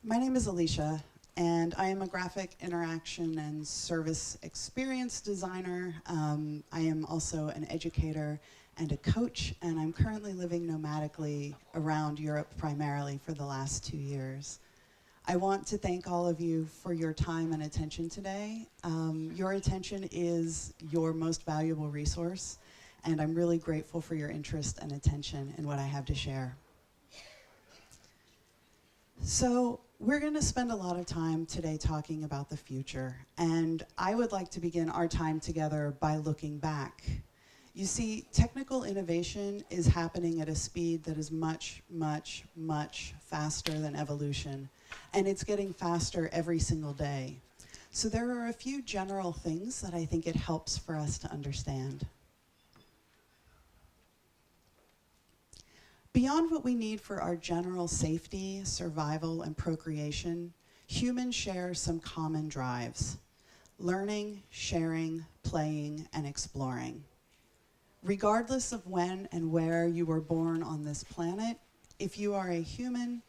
My name is Alysha, and I am a graphic interaction and service experience designer. I am also an educator and a coach, and I'm currently living nomadically around Europe primarily for the last 2 years. I want to thank all of you for your time and attention today. Your attention is your most valuable resource, and I'm really grateful for your interest and attention in what I have to share. So we're going to spend a lot of time today talking about the future, and I would like to begin our time together by looking back. You see, technical innovation is happening at a speed that is much, much, much faster than evolution, and it's getting faster every single day. So there are a few general things that I think it helps for us to understand. Beyond what we need for our general safety, survival, and procreation, humans share some common drives: learning, sharing, playing, and exploring. Regardless of when and where you were born on this planet, if you are a human,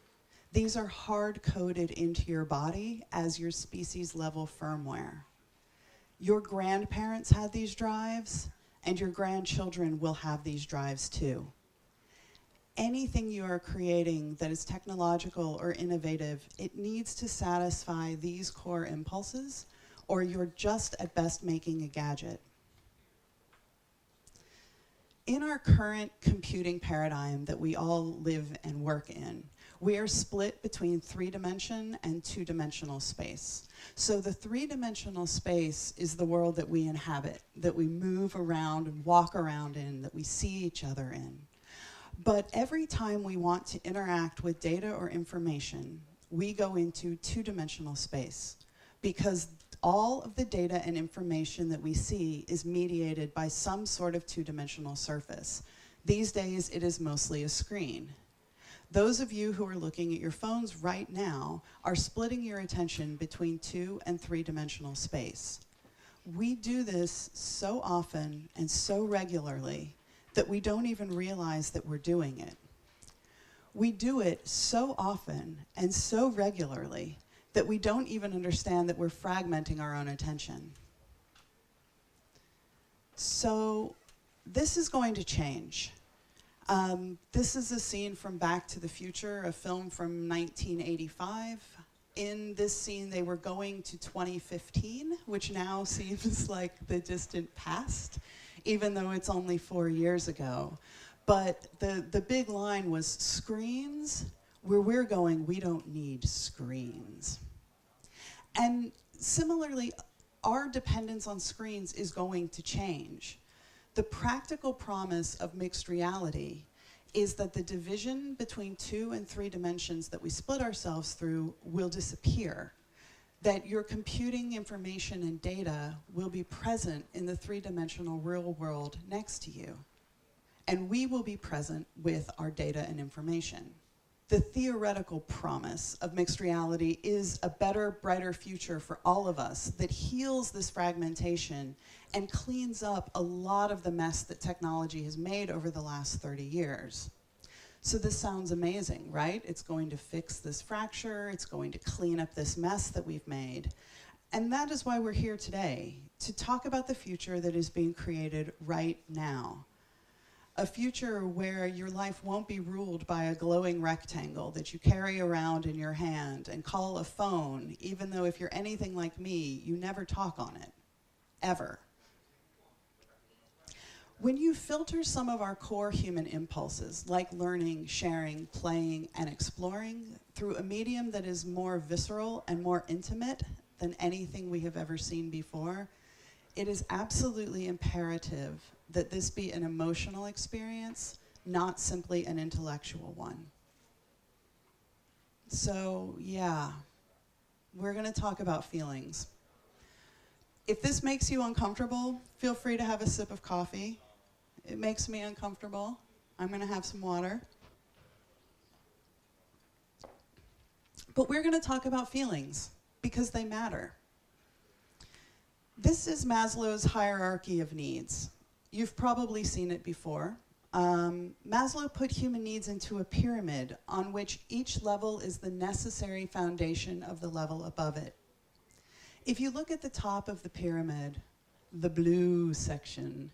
these are hard-coded into your body as your species-level firmware. Your grandparents had these drives, and your grandchildren will have these drives too. Anything you are creating that is technological or innovative, it needs to satisfy these core impulses, or you're just at best making a gadget. In our current computing paradigm that we all live and work in, we are split between three-dimension and two-dimensional space. So the three-dimensional space is the world that we inhabit, that we move around and walk around in, that we see each other in. But every time we want to interact with data or information, we go into two-dimensional space, because all of the data and information that we see is mediated by some sort of two-dimensional surface. These days, it is mostly a screen. Those of you who are looking at your phones right now are splitting your attention between two- and three-dimensional space. We do this so often and so regularly that we don't even realize that we're doing it. We do it so often and so regularly that we don't even understand that we're fragmenting our own attention. So this is going to change. This is a scene from Back to the Future, a film from 1985. In this scene, they were going to 2015, which now seems like the distant past, even though it's only 4 years ago. But the big line was screens. Where we're going, we don't need screens. And similarly, our dependence on screens is going to change. The practical promise of mixed reality is that the division between two and three dimensions that we split ourselves through will disappear. That your computing information and data will be present in the three-dimensional real world next to you. And we will be present with our data and information. The theoretical promise of mixed reality is a better, brighter future for all of us that heals this fragmentation and cleans up a lot of the mess that technology has made over the last 30 years. So this sounds amazing, right? It's going to fix this fracture. It's going to clean up this mess that we've made. And that is why we're here today, to talk about the future that is being created right now. A future where your life won't be ruled by a glowing rectangle that you carry around in your hand and call a phone, even though if you're anything like me, you never talk on it, ever. When you filter some of our core human impulses, like learning, sharing, playing, and exploring, through a medium that is more visceral and more intimate than anything we have ever seen before, it is absolutely imperative that this be an emotional experience, not simply an intellectual one. So, yeah, we're going to talk about feelings. If this makes you uncomfortable, feel free to have a sip of coffee. It makes me uncomfortable. I'm going to have some water. But we're going to talk about feelings because they matter. This is Maslow's hierarchy of needs. You've probably seen it before. Maslow put human needs into a pyramid on which each level is the necessary foundation of the level above it. If you look at the top of the pyramid, the blue section,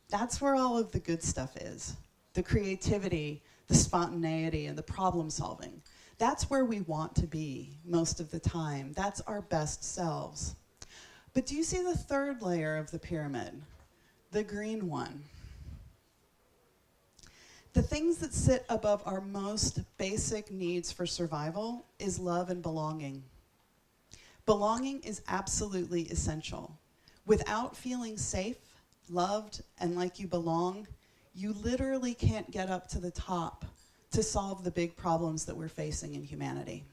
that's where all of the good stuff is. The creativity, the spontaneity, and the problem solving. That's where we want to be most of the time. That's our best selves. But do you see the third layer of the pyramid? The green one. The things that sit above our most basic needs for survival is love and belonging. Belonging is absolutely essential. Without feeling safe, loved, and like you belong, you literally can't get up to the top to solve the big problems that we're facing in humanity.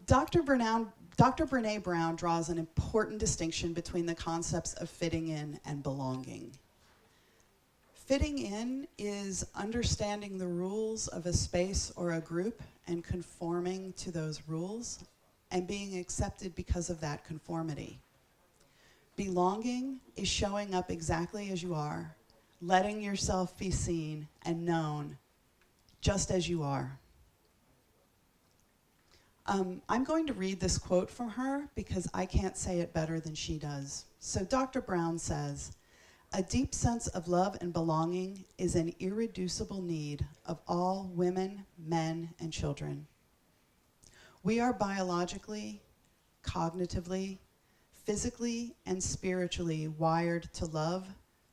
Dr. Brené Brown draws an important distinction between the concepts of fitting in and belonging. Fitting in is understanding the rules of a space or a group and conforming to those rules and being accepted because of that conformity. Belonging is showing up exactly as you are, letting yourself be seen and known just as you are. I'm going to read this quote from her because I can't say it better than she does. So Dr. Brown says, "A deep sense of love and belonging is an irreducible need of all women, men, and children. We are biologically, cognitively, physically, and spiritually wired to love,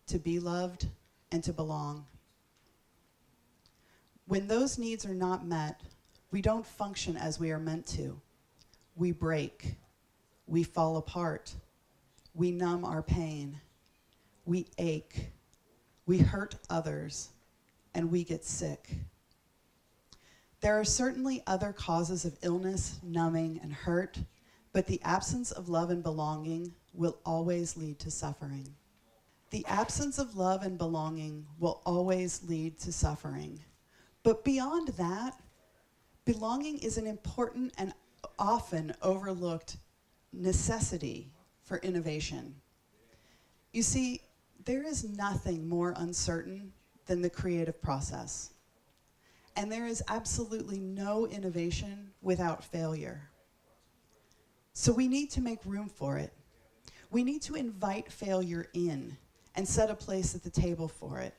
to be loved, and to belong. When those needs are not met, we don't function as we are meant to. We break, we fall apart, we numb our pain, we ache, we hurt others, and we get sick. There are certainly other causes of illness, numbing, and hurt, but the absence of love and belonging will always lead to suffering. The absence of love and belonging will always lead to suffering. But beyond that, belonging is an important and often overlooked necessity for innovation. You see, there is nothing more uncertain than the creative process. And there is absolutely no innovation without failure. So we need to make room for it. We need to invite failure in and set a place at the table for it.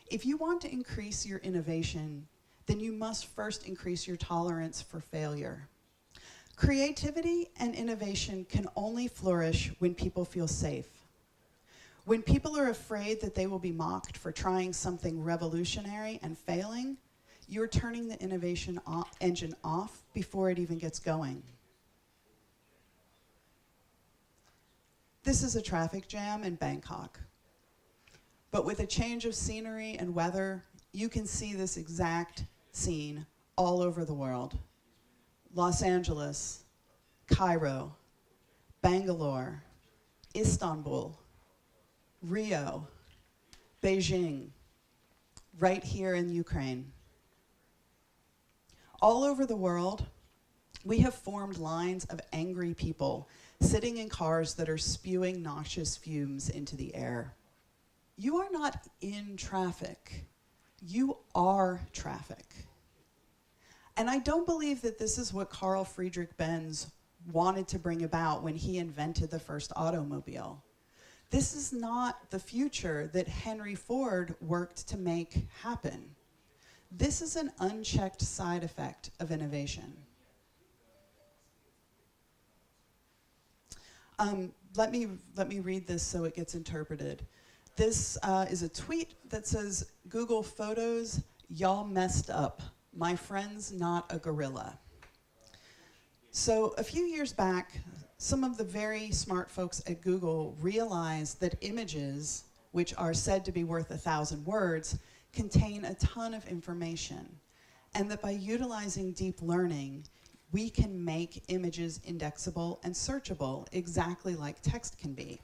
If you want to increase your innovation, then you must first increase your tolerance for failure. Creativity and innovation can only flourish when people feel safe. When people are afraid that they will be mocked for trying something revolutionary and failing, you're turning the innovation engine off before it even gets going. This is a traffic jam in Bangkok. But with a change of scenery and weather, you can see this exact scene all over the world. Los Angeles, Cairo, Bangalore, Istanbul, Rio, Beijing, right here in Ukraine. All over the world, we have formed lines of angry people sitting in cars that are spewing noxious fumes into the air. You are not in traffic. You are traffic. And I don't believe that this is what Carl Friedrich Benz wanted to bring about when he invented the first automobile. This is not the future that Henry Ford worked to make happen. This is an unchecked side effect of innovation. Let me read this so it gets interpreted. This is a tweet that says, "Google Photos, y'all messed up. My friend's not a gorilla." So a few years back, some of the very smart folks at Google realized that images, which are said to be worth 1,000 words, contain a ton of information, and that by utilizing deep learning, we can make images indexable and searchable exactly like text can be.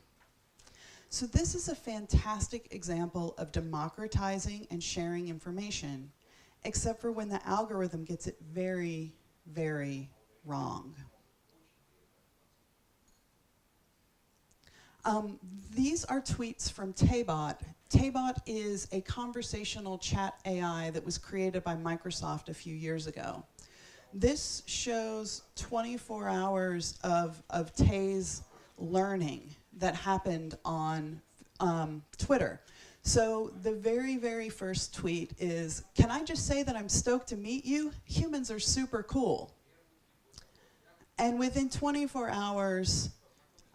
So this is a fantastic example of democratizing and sharing information, except for when the algorithm gets it very, very wrong. These are tweets from Tabot. Tabot is a conversational chat AI that was created by Microsoft a few years ago. This shows 24 hours of Tay's learning that happened on Twitter. So the very, very first tweet is, "Can I just say that I'm stoked to meet you? Humans are super cool." And within 24 hours,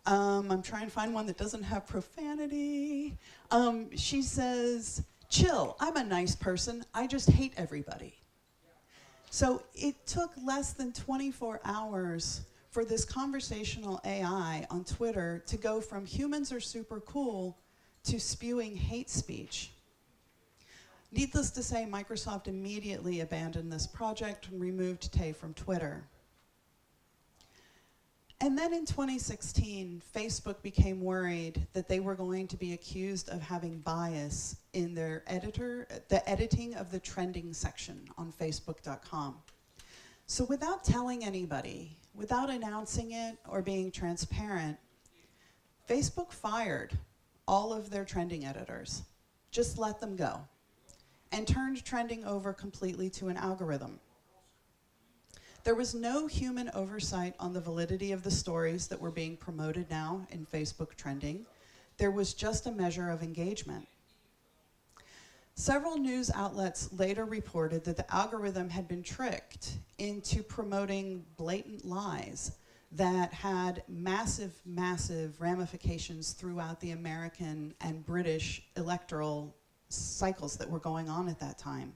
I'm trying to find one that doesn't have profanity. She says, "Chill, I'm a nice person, I just hate everybody." So it took less than 24 hours for this conversational AI on Twitter to go from "humans are super cool" to spewing hate speech. Needless to say, Microsoft immediately abandoned this project and removed Tay from Twitter. And then in 2016, Facebook became worried that they were going to be accused of having bias in their the editing of the trending section on Facebook.com. So without telling anybody, without announcing it or being transparent, Facebook fired all of their trending editors, just let them go, and turned trending over completely to an algorithm. There was no human oversight on the validity of the stories that were being promoted now in Facebook trending. There was just a measure of engagement. Several news outlets later reported that the algorithm had been tricked into promoting blatant lies that had massive, massive ramifications throughout the American and British electoral cycles that were going on at that time.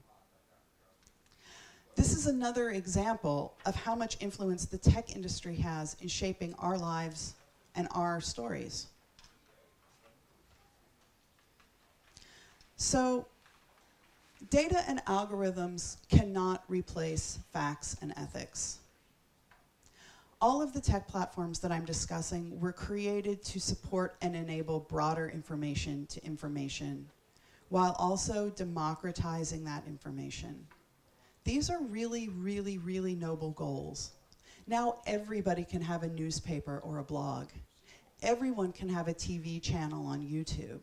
This is another example of how much influence the tech industry has in shaping our lives and our stories. So, data and algorithms cannot replace facts and ethics. All of the tech platforms that I'm discussing were created to support and enable broader information to information, while also democratizing that information. These are really, really, really noble goals. Now everybody can have a newspaper or a blog. Everyone can have a TV channel on YouTube.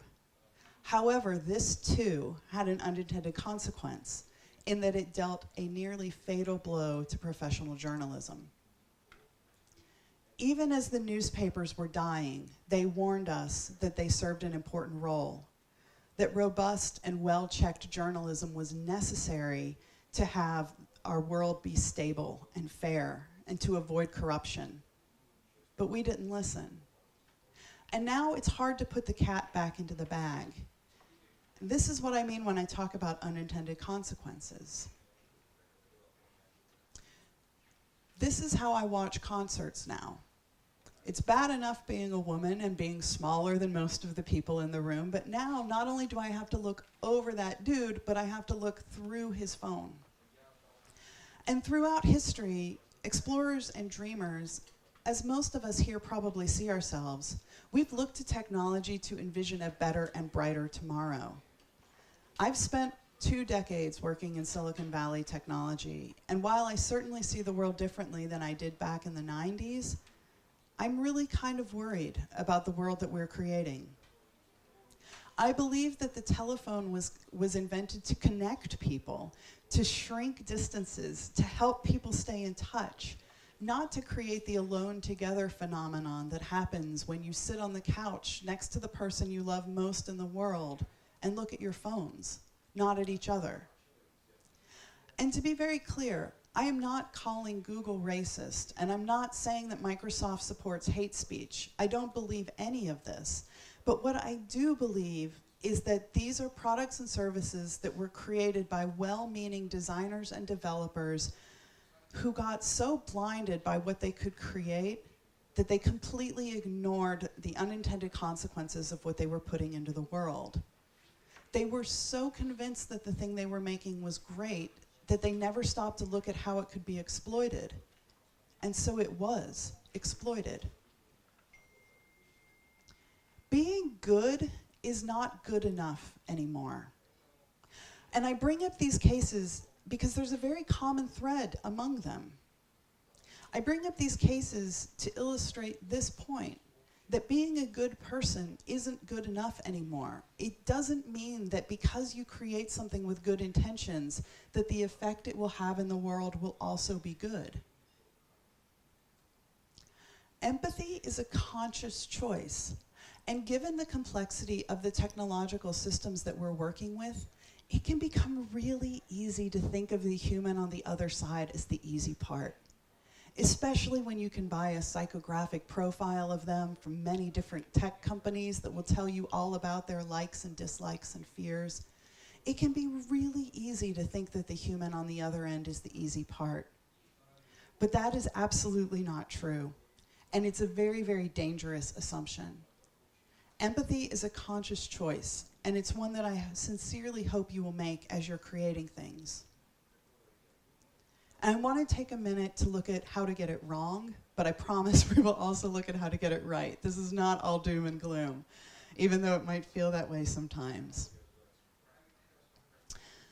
However, this too had an unintended consequence in that it dealt a nearly fatal blow to professional journalism. Even as the newspapers were dying, they warned us that they served an important role, that robust and well-checked journalism was necessary to have our world be stable and fair and to avoid corruption. But we didn't listen. And now it's hard to put the cat back into the bag. And this is what I mean when I talk about unintended consequences. This is how I watch concerts now. It's bad enough being a woman and being smaller than most of the people in the room, but now not only do I have to look over that dude, but I have to look through his phone. And throughout history, explorers and dreamers, as most of us here probably see ourselves, we've looked to technology to envision a better and brighter tomorrow. I've spent 2 decades working in Silicon Valley technology, and while I certainly see the world differently than I did back in the 90s, I'm really kind of worried about the world that we're creating. I believe that the telephone was invented to connect people, to shrink distances, to help people stay in touch, not to create the alone together phenomenon that happens when you sit on the couch next to the person you love most in the world and look at your phones, not at each other. And to be very clear, I am not calling Google racist, and I'm not saying that Microsoft supports hate speech. I don't believe any of this. But what I do believe is that these are products and services that were created by well-meaning designers and developers who got so blinded by what they could create that they completely ignored the unintended consequences of what they were putting into the world. They were so convinced that the thing they were making was great that they never stopped to look at how it could be exploited. And so it was exploited. Being good is not good enough anymore. And I bring up these cases because there's a very common thread among them. I bring up these cases to illustrate this point, that being a good person isn't good enough anymore. It doesn't mean that because you create something with good intentions, that the effect it will have in the world will also be good. Empathy is a conscious choice. And given the complexity of the technological systems that we're working with, it can become really easy to think of the human on the other side as the easy part. Especially when you can buy a psychographic profile of them from many different tech companies that will tell you all about their likes and dislikes and fears. It can be really easy to think that the human on the other end is the easy part. But that is absolutely not true. And it's a very, very dangerous assumption. Empathy is a conscious choice, and it's one that I sincerely hope you will make as you're creating things. And I want to take a minute to look at how to get it wrong, but I promise we will also look at how to get it right. This is not all doom and gloom, even though it might feel that way sometimes.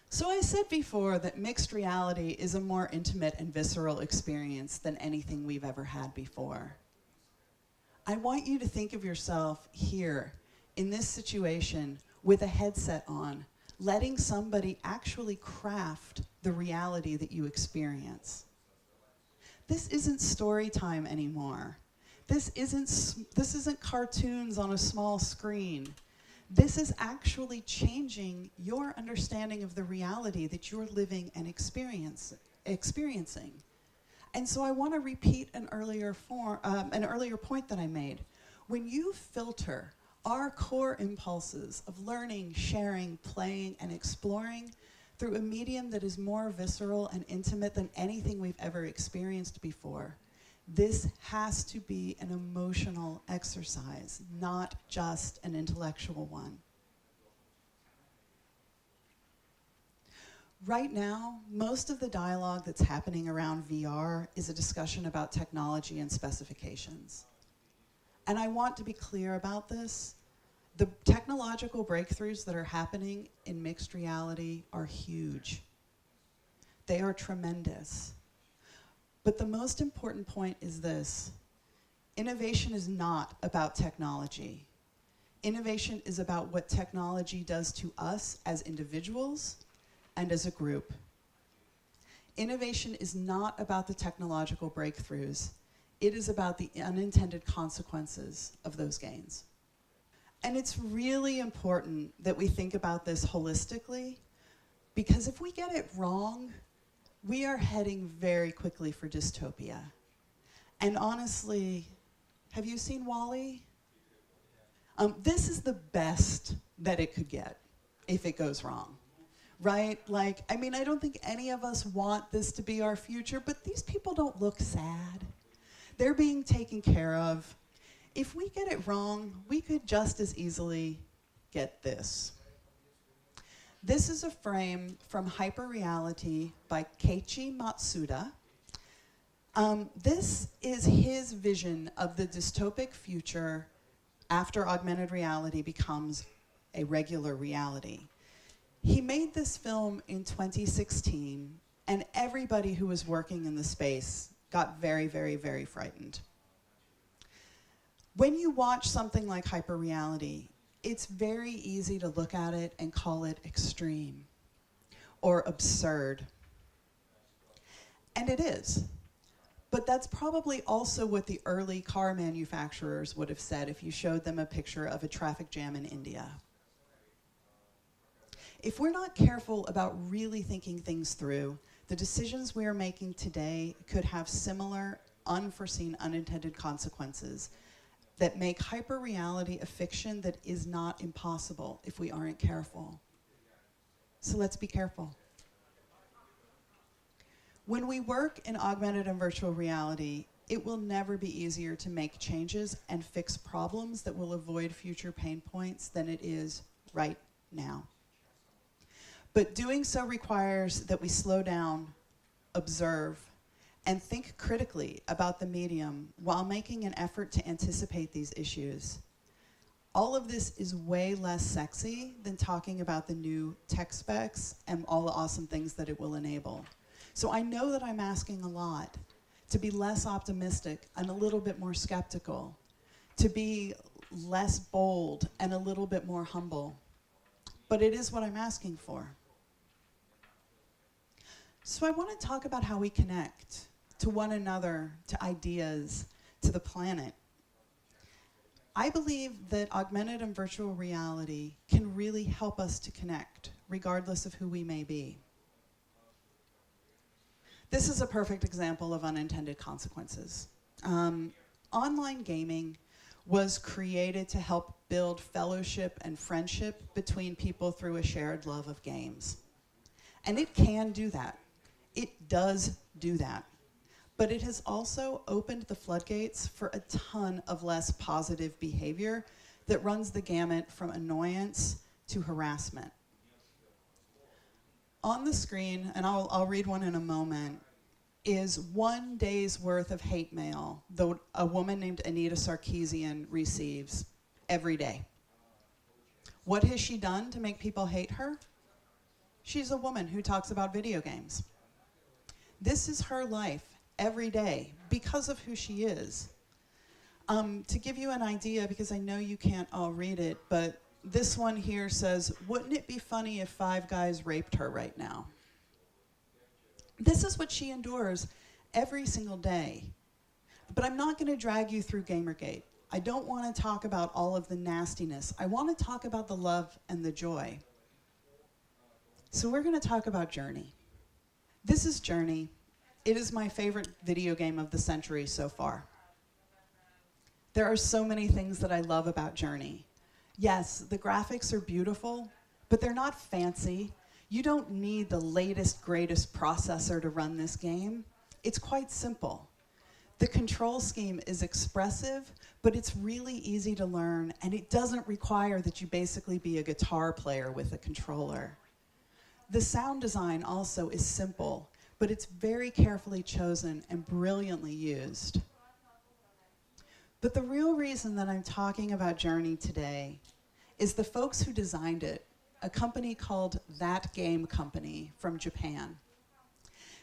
So I said before that mixed reality is a more intimate and visceral experience than anything we've ever had before. I want you to think of yourself here, in this situation, with a headset on, letting somebody actually craft the reality that you experience. This isn't story time anymore. This isn't cartoons on a small screen. This is actually changing your understanding of the reality that you're living and experiencing. And so I want to repeat an earlier point that I made. When you filter our core impulses of learning, sharing, playing, and exploring through a medium that is more visceral and intimate than anything we've ever experienced before, this has to be an emotional exercise, not just an intellectual one. Right now, most of the dialogue that's happening around VR is a discussion about technology and specifications. And I want to be clear about this. The technological breakthroughs that are happening in mixed reality are huge. They are tremendous. But the most important point is this: innovation is not about technology. Innovation is about what technology does to us as individuals and as a group. Innovation is not about the technological breakthroughs. It is about the unintended consequences of those gains. And it's really important that we think about this holistically, because if we get it wrong, we are heading very quickly for dystopia. And honestly, have you seen WALL-E? This is the best that it could get if it goes wrong. Right? Like, I mean, I don't think any of us want this to be our future, but these people don't look sad. They're being taken care of. If we get it wrong, we could just as easily get this. This is a frame from Hyperreality by Keiichi Matsuda. This is his vision of the dystopic future after augmented reality becomes a regular reality. He made this film in 2016, and everybody who was working in the space got very, very, very frightened. When you watch something like Hyperreality, it's very easy to look at it and call it extreme or absurd. And it is. But that's probably also what the early car manufacturers would have said if you showed them a picture of a traffic jam in India. If we're not careful about really thinking things through, the decisions we are making today could have similar, unforeseen, unintended consequences that make hyperreality a fiction that is not impossible if we aren't careful. So let's be careful. When we work in augmented and virtual reality, it will never be easier to make changes and fix problems that will avoid future pain points than it is right now. But doing so requires that we slow down, observe, and think critically about the medium while making an effort to anticipate these issues. All of this is way less sexy than talking about the new tech specs and all the awesome things that it will enable. So I know that I'm asking a lot, to be less optimistic and a little bit more skeptical, to be less bold and a little bit more humble. But it is what I'm asking for. So I want to talk about how we connect to one another, to ideas, to the planet. I believe that augmented and virtual reality can really help us to connect, regardless of who we may be. This is a perfect example of unintended consequences. Online gaming was created to help build fellowship and friendship between people through a shared love of games. And it can do that. It does do that. But it has also opened the floodgates for a ton of less positive behavior that runs the gamut from annoyance to harassment. On the screen, and I'll read one in a moment, is 1 day's worth of hate mail that a woman named Anita Sarkeesian receives every day. What has she done to make people hate her? She's a woman who talks about video games. This is her life every day because of who she is. To give you an idea, because I know you can't all read it, but this one here says, "Wouldn't it be funny if 5 guys raped her right now?" This is what she endures every single day. But I'm not going to drag you through Gamergate. I don't want to talk about all of the nastiness. I want to talk about the love and the joy. So we're going to talk about Journey. This is Journey. It is my favorite video game of the century so far. There are so many things that I love about Journey. Yes, the graphics are beautiful, but they're not fancy. You don't need the latest, greatest processor to run this game. It's quite simple. The control scheme is expressive, but it's really easy to learn, and it doesn't require that you basically be a guitar player with a controller. The sound design also is simple, but it's very carefully chosen and brilliantly used. But the real reason that I'm talking about Journey today is the folks who designed it, a company called That Game Company from Japan.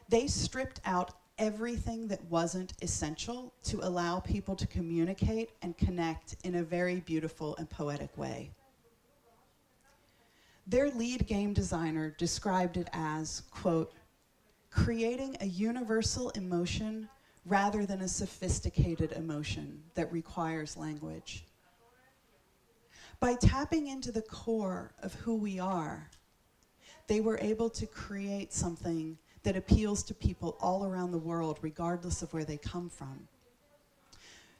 They stripped out everything that wasn't essential to allow people to communicate and connect in a very beautiful and poetic way. Their lead game designer described it as, quote, "creating a universal emotion rather than a sophisticated emotion that requires language." By tapping into the core of who we are, they were able to create something that appeals to people all around the world, regardless of where they come from.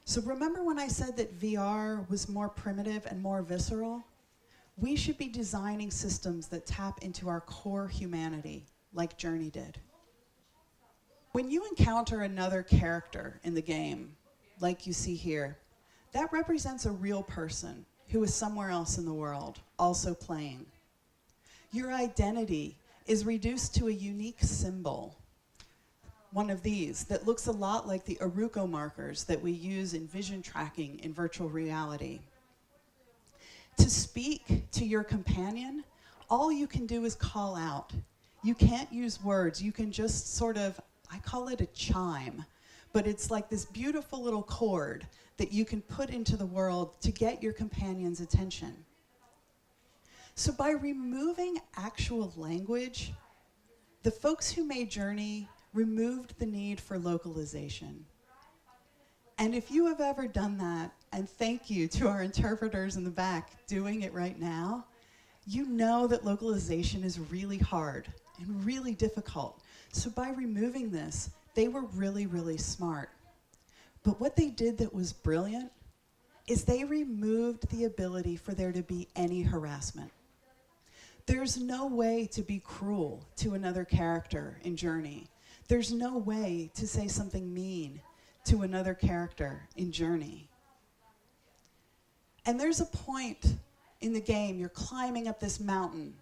So remember when I said that VR was more primitive and more visceral? We should be designing systems that tap into our core humanity, like Journey did. When you encounter another character in the game, like you see here, that represents a real person who is somewhere else in the world, also playing. Your identity is reduced to a unique symbol, one of these, that looks a lot like the Aruko markers that we use in vision tracking in virtual reality. To speak to your companion, all you can do is call out. You can't use words. You can just sort of, I call it a chime, but it's like this beautiful little chord that you can put into the world to get your companion's attention. So by removing actual language, the folks who made Journey removed the need for localization. And if you have ever done that, and thank you to our interpreters in the back doing it right now, you know that localization is really hard and really difficult. So by removing this, they were really, really smart. But what they did that was brilliant is they removed the ability for there to be any harassment. There's no way to be cruel to another character in Journey. There's no way to say something mean to another character in Journey. And there's a point in the game, you're climbing up this mountain,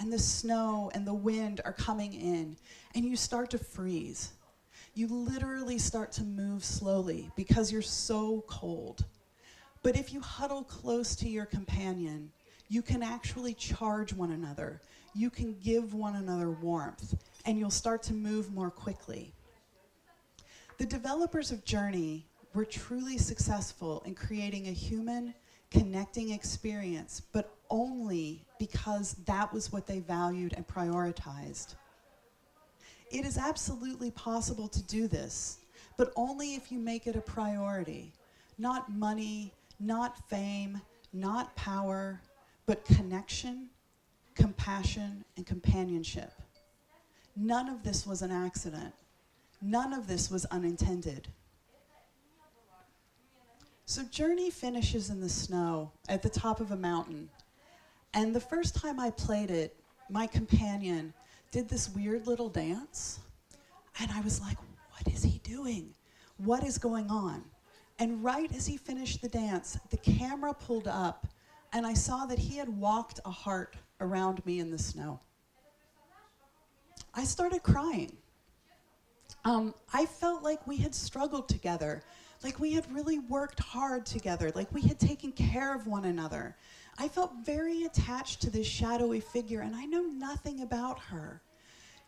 and the snow and the wind are coming in, and you start to freeze. You literally start to move slowly because you're so cold. But if you huddle close to your companion, you can actually charge one another. You can give one another warmth, and you'll start to move more quickly. The developers of Journey were truly successful in creating a human, connecting experience, but only because that was what they valued and prioritized. It is absolutely possible to do this, but only if you make it a priority. Not money, not fame, not power, but connection, compassion, and companionship. None of this was an accident. None of this was unintended. So Journey finishes in the snow at the top of a mountain. And the first time I played it, my companion did this weird little dance. And I was like, what is he doing? What is going on? And right as he finished the dance, the camera pulled up and I saw that he had walked a heart around me in the snow. I started crying. I felt like we had struggled together, like we had really worked hard together, like we had taken care of one another. I felt very attached to this shadowy figure, and I know nothing about her.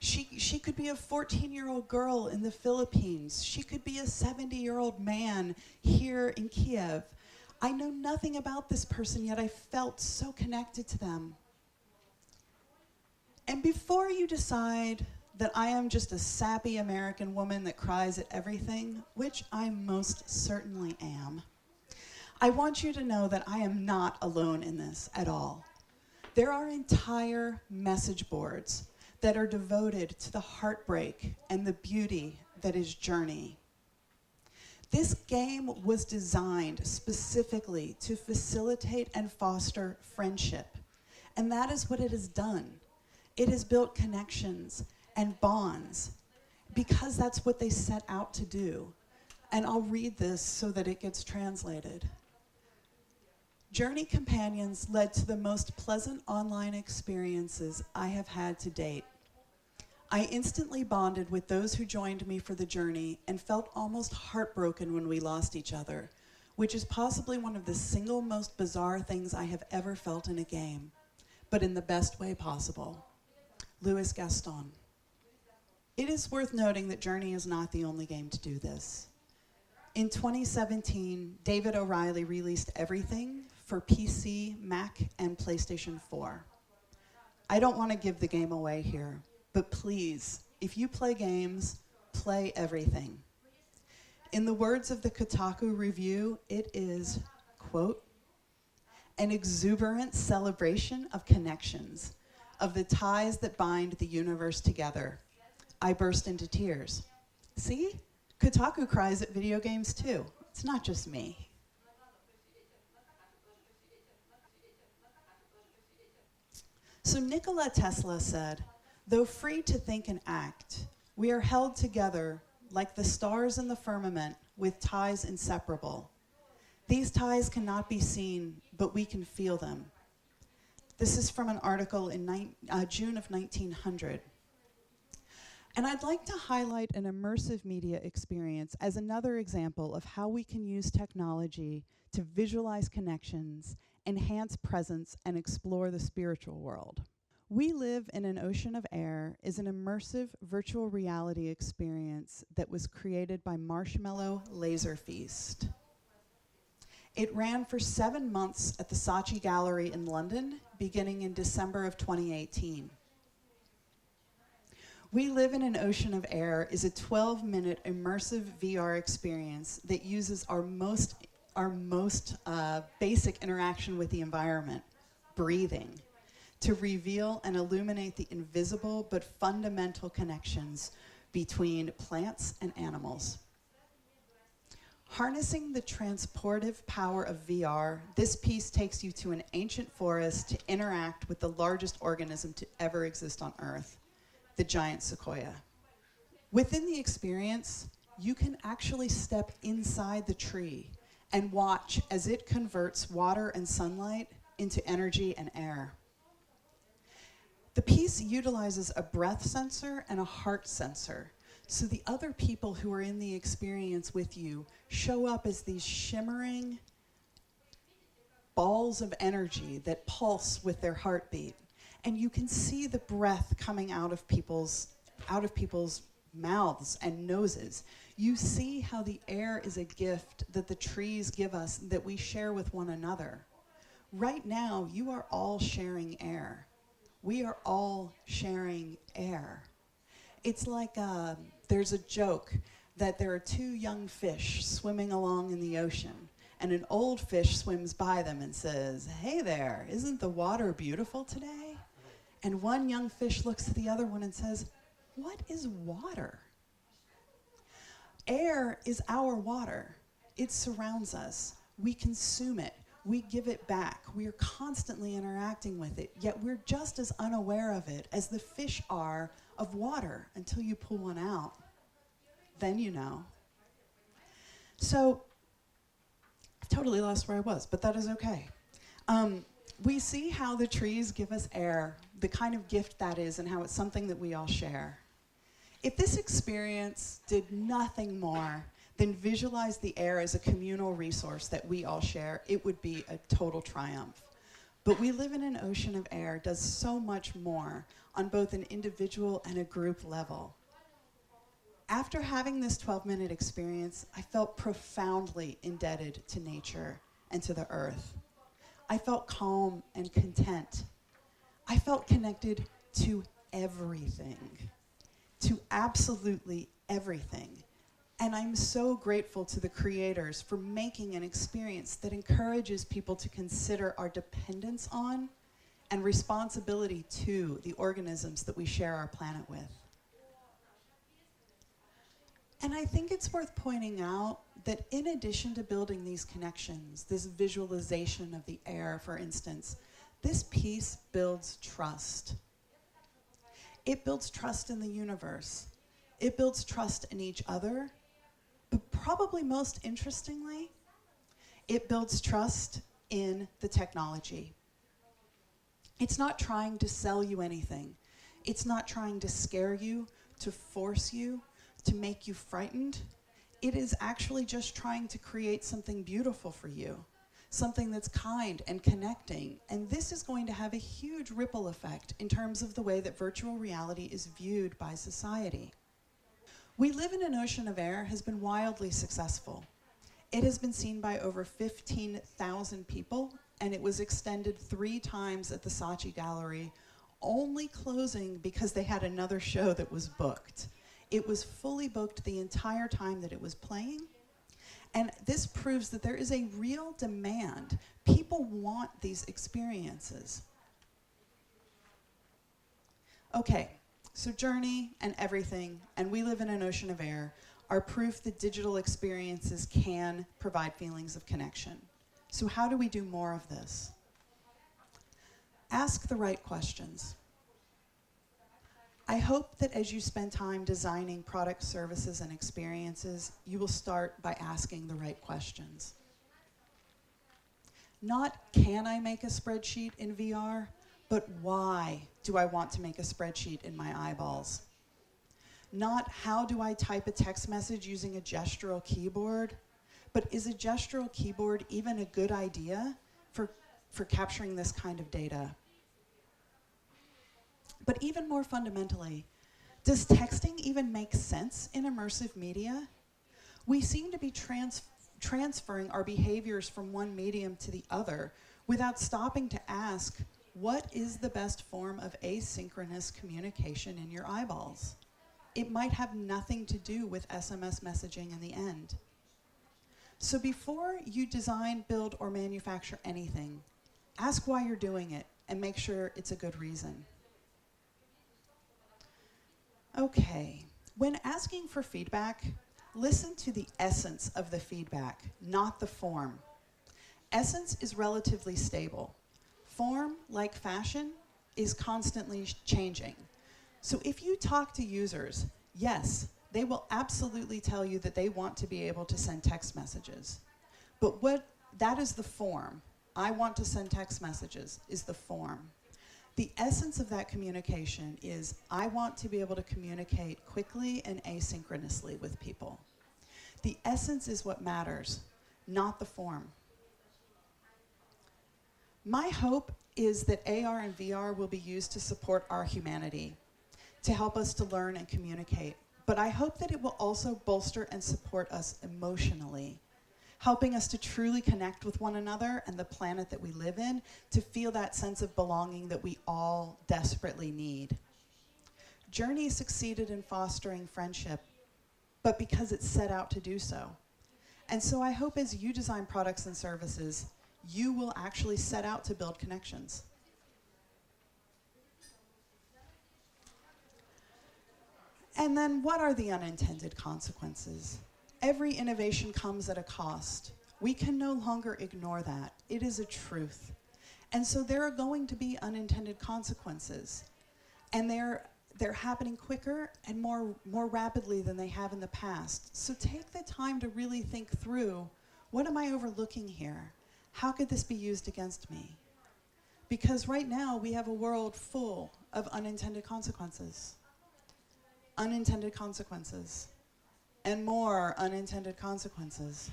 She could be a 14-year-old girl in the Philippines. She could be a 70-year-old man here in Kiev. I know nothing about this person, yet I felt so connected to them. And before you decide that I am just a sappy American woman that cries at everything, which I most certainly am, I want you to know that I am not alone in this at all. There are entire message boards that are devoted to the heartbreak and the beauty that is Journey. This game was designed specifically to facilitate and foster friendship, and that is what it has done. It has built connections and bonds because that's what they set out to do. And I'll read this so that it gets translated. Journey companions led to the most pleasant online experiences I have had to date. I instantly bonded with those who joined me for the journey and felt almost heartbroken when we lost each other, which is possibly one of the single most bizarre things I have ever felt in a game, but in the best way possible. Louis Gaston. It is worth noting that Journey is not the only game to do this. In 2017, David O'Reilly released Everything for PC, Mac, and PlayStation 4. I don't want to give the game away here, but please, if you play games, play Everything. In the words of the Kotaku review, it is, quote, an exuberant celebration of connections, of the ties that bind the universe together. I burst into tears. See? Kotaku cries at video games too. It's not just me. So Nikola Tesla said, though free to think and act, we are held together like the stars in the firmament with ties inseparable. These ties cannot be seen, but we can feel them. This is from an article in June of 1900. And I'd like to highlight an immersive media experience as another example of how we can use technology to visualize connections, enhance presence, and explore the spiritual world. We Live in an Ocean of Air is an immersive virtual reality experience that was created by Marshmallow Laser Feast. It ran for 7 months at the Saatchi Gallery in London, beginning in December of 2018. We Live in an Ocean of Air is a 12-minute immersive VR experience that uses our most basic interaction with the environment, breathing, to reveal and illuminate the invisible but fundamental connections between plants and animals. Harnessing the transportive power of VR, this piece takes you to an ancient forest to interact with the largest organism to ever exist on Earth, the giant sequoia. Within the experience, you can actually step inside the tree and watch as it converts water and sunlight into energy and air. The piece utilizes a breath sensor and a heart sensor, so the other people who are in the experience with you show up as these shimmering balls of energy that pulse with their heartbeat. And you can see the breath coming out of people's mouths and noses. You see how the air is a gift that the trees give us that we share with one another. Right now, you are all sharing air. We are all sharing air. It's like there's a joke that there are two young fish swimming along in the ocean, and an old fish swims by them and says, "Hey there, isn't the water beautiful today?" And one young fish looks at the other one and says, "What is water?" Air is our water. It surrounds us. We consume it. We give it back. We are constantly interacting with it, yet we're just as unaware of it as the fish are of water until you pull one out. Then you know. So, I've totally lost where I was, but that is okay. We see how the trees give us air, the kind of gift that is, and how it's something that we all share. If this experience did nothing more than visualize the air as a communal resource that we all share, it would be a total triumph. But we live in an ocean of air does so much more on both an individual and a group level. After having this 12-minute experience, I felt profoundly indebted to nature and to the earth. I felt calm and content. I felt connected to everything, to absolutely everything. And I'm so grateful to the creators for making an experience that encourages people to consider our dependence on and responsibility to the organisms that we share our planet with. And I think it's worth pointing out that in addition to building these connections, this visualization of the air, for instance, this piece builds trust. It builds trust in the universe. It builds trust in each other. But probably most interestingly, it builds trust in the technology. It's not trying to sell you anything. It's not trying to scare you, to force you, to make you frightened. It is actually just trying to create something beautiful for you, something that's kind and connecting. And this is going to have a huge ripple effect in terms of the way that virtual reality is viewed by society. We Live in an Ocean of Air has been wildly successful. It has been seen by over 15,000 people, and it was extended 3 times at the Saatchi Gallery, only closing because they had another show that was booked. It was fully booked the entire time that it was playing, and this proves that there is a real demand. People want these experiences. Okay. So Journey and Everything and We Live in an Ocean of Air are proof that digital experiences can provide feelings of connection. So how do we do more of this? Ask the right questions. I hope that as you spend time designing products, services, and experiences, you will start by asking the right questions. Not, can I make a spreadsheet in VR? But why do I want to make a spreadsheet in my eyeballs? Not, how do I type a text message using a gestural keyboard? But is a gestural keyboard even a good idea for capturing this kind of data? But even more fundamentally, does texting even make sense in immersive media? We seem to be transferring our behaviors from one medium to the other without stopping to ask, what is the best form of asynchronous communication in your eyeballs? It might have nothing to do with SMS messaging in the end. So before you design, build, or manufacture anything, ask why you're doing it and make sure it's a good reason. Okay, when asking for feedback, listen to the essence of the feedback, not the form. Essence is relatively stable. Form, like fashion, is constantly changing. So if you talk to users, yes, they will absolutely tell you that they want to be able to send text messages. But that is the form. I want to send text messages is the form. The essence of that communication is I want to be able to communicate quickly and asynchronously with people. The essence is what matters, not the form. My hope is that AR and VR will be used to support our humanity, to help us to learn and communicate, but I hope that it will also bolster and support us emotionally, helping us to truly connect with one another and the planet that we live in, to feel that sense of belonging that we all desperately need. Journey succeeded in fostering friendship, but because it set out to do so. And so I hope as you design products and services, you will actually set out to build connections. And then what are the unintended consequences? Every innovation comes at a cost. We can no longer ignore that. It is a truth. And so there are going to be unintended consequences. And they're happening quicker and more rapidly than they have in the past. So take the time to really think through, what am I overlooking here? How could this be used against me? Because right now we have a world full of unintended consequences. Unintended consequences. And more unintended consequences.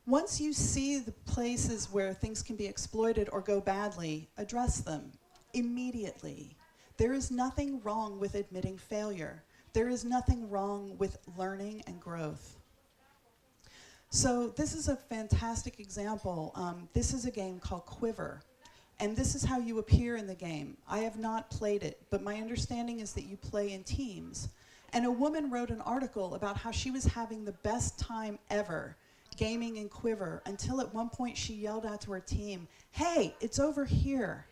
Once you see the places where things can be exploited or go badly, address them immediately. There is nothing wrong with admitting failure. There is nothing wrong with learning and growth. So this is a fantastic example. This is a game called Quiver. And this is how you appear in the game. I have not played it, but my understanding is that you play in teams. And a woman wrote an article about how she was having the best time ever gaming in Quiver, until at one point she yelled out to her team, "Hey, it's over here."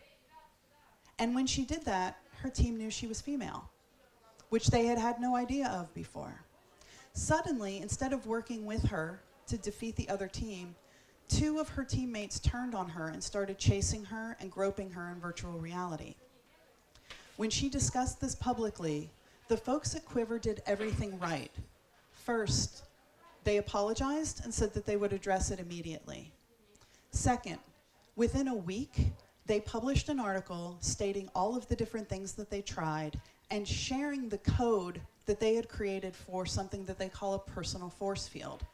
And when she did that, her team knew she was female, which they had had no idea of before. Suddenly, instead of working with her to defeat the other team, 2 of her teammates turned on her and started chasing her and groping her in virtual reality. When she discussed this publicly, the folks at Quiver did everything right. First, they apologized and said that they would address it immediately. Second, within a week, they published an article stating all of the different things that they tried and sharing the code that they had created for something that they call a personal force field,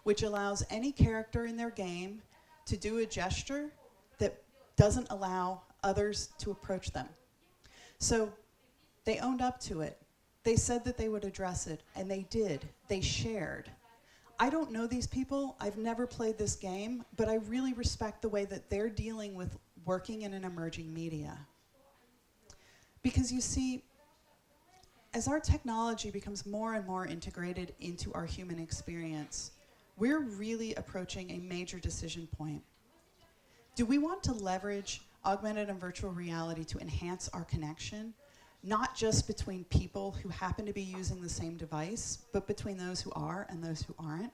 which allows any character in their game to do a gesture that doesn't allow others to approach them. So they owned up to it. They said that they would address it, and they did. They shared. I don't know these people. I've never played this game, but I really respect the way that they're dealing with working in an emerging media. Because you see, as our technology becomes more and more integrated into our human experience, we're really approaching a major decision point. Do we want to leverage augmented and virtual reality to enhance our connection, not just between people who happen to be using the same device, but between those who are and those who aren't?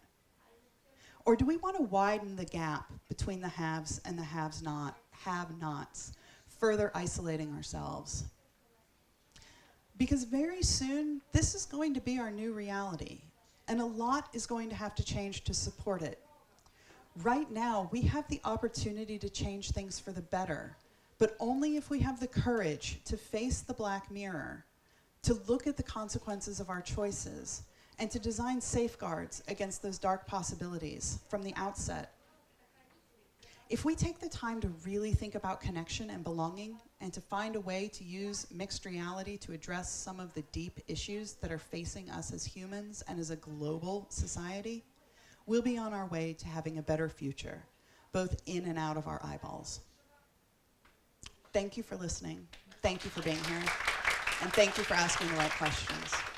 Or do we want to widen the gap between the haves and the have-nots, further isolating ourselves? Because very soon, this is going to be our new reality, and a lot is going to have to change to support it. Right now, we have the opportunity to change things for the better, but only if we have the courage to face the black mirror, to look at the consequences of our choices, and to design safeguards against those dark possibilities from the outset. If we take the time to really think about connection and belonging, and to find a way to use mixed reality to address some of the deep issues that are facing us as humans and as a global society, we'll be on our way to having a better future, both in and out of our eyeballs. Thank you for listening. Thank you for being here. And thank you for asking the right questions.